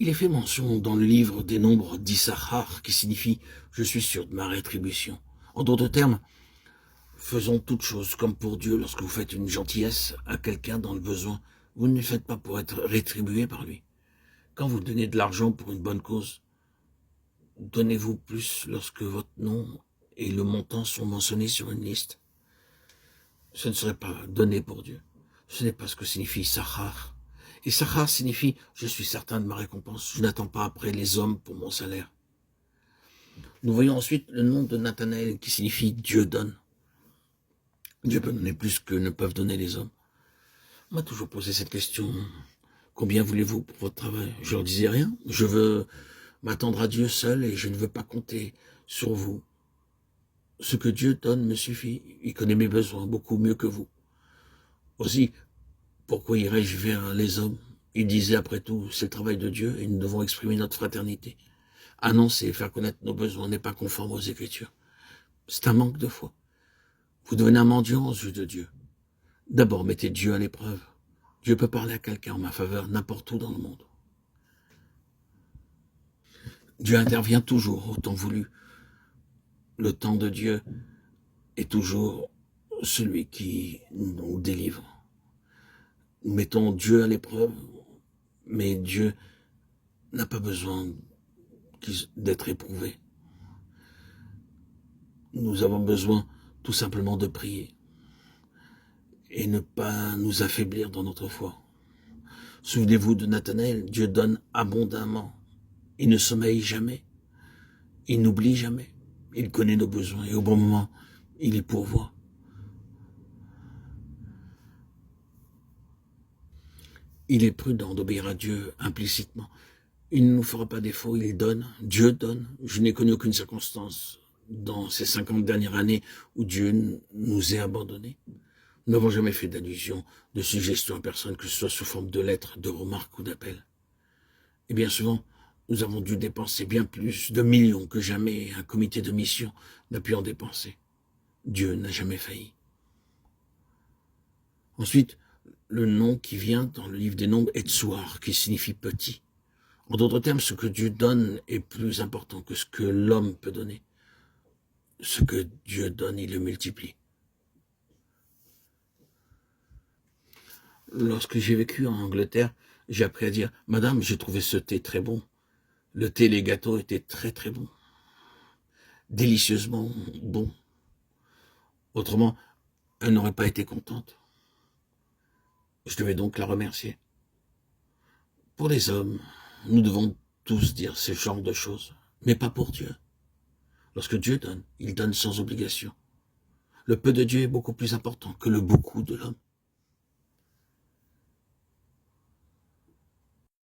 Il est fait mention dans le livre des Nombres d'Issachar qui signifie « Je suis sûr de ma rétribution ». En d'autres termes, faisons toutes choses comme pour Dieu lorsque vous faites une gentillesse à quelqu'un dans le besoin. Vous ne le faites pas pour être rétribué par lui. Quand vous donnez de l'argent pour une bonne cause, donnez-vous plus lorsque votre nom et le montant sont mentionnés sur une liste. Ce ne serait pas donné pour Dieu. Ce n'est pas ce que signifie Issachar. Issachar signifie « Je suis certain de ma récompense, je n'attends pas après les hommes pour mon salaire ». Nous voyons ensuite le nom de Nathanaël qui signifie « Dieu donne ». Dieu peut donner plus que ne peuvent donner les hommes. On m'a toujours posé cette question « Combien voulez-vous pour votre travail ?» Je leur disais rien. Je veux m'attendre à Dieu seul et je ne veux pas compter sur vous. Ce que Dieu donne me suffit. Il connaît mes besoins beaucoup mieux que vous. Aussi, pourquoi irais-je vers les hommes? Il disait après tout, c'est le travail de Dieu et nous devons exprimer notre fraternité. Annoncer et faire connaître nos besoins n'est pas conforme aux Écritures. C'est un manque de foi. Vous devenez un mendiant aux yeux de Dieu. D'abord, mettez Dieu à l'épreuve. Dieu peut parler à quelqu'un en ma faveur n'importe où dans le monde. Dieu intervient toujours au temps voulu. Le temps de Dieu est toujours celui qui nous délivre. Nous mettons Dieu à l'épreuve, mais Dieu n'a pas besoin d'être éprouvé. Nous avons besoin tout simplement de prier et ne pas nous affaiblir dans notre foi. Souvenez-vous de Nathanaël, Dieu donne abondamment. Il ne sommeille jamais. Il n'oublie jamais. Il connaît nos besoins et au bon moment, il y pourvoit. Il est prudent d'obéir à Dieu implicitement. Il ne nous fera pas défaut, il donne, Dieu donne. Je n'ai connu aucune circonstance dans ces 50 dernières années où Dieu nous ait abandonnés. Nous n'avons jamais fait d'allusion, de suggestion à personne, que ce soit sous forme de lettres, de remarques ou d'appels. Et bien souvent, nous avons dû dépenser bien plus de millions que jamais un comité de mission n'a pu en dépenser. Dieu n'a jamais failli. Ensuite, le nom qui vient dans le livre des Nombres est Tsuar, qui signifie petit. En d'autres termes, ce que Dieu donne est plus important que ce que l'homme peut donner. Ce que Dieu donne, il le multiplie. Lorsque j'ai vécu en Angleterre, j'ai appris à dire « Madame, j'ai trouvé ce thé très bon. » Le thé et les gâteaux étaient très très bons. Délicieusement bons. Autrement, elle n'aurait pas été contente. Je devais donc la remercier. Pour les hommes, nous devons tous dire ce genre de choses, mais pas pour Dieu. Lorsque Dieu donne, il donne sans obligation. Le peu de Dieu est beaucoup plus important que le beaucoup de l'homme.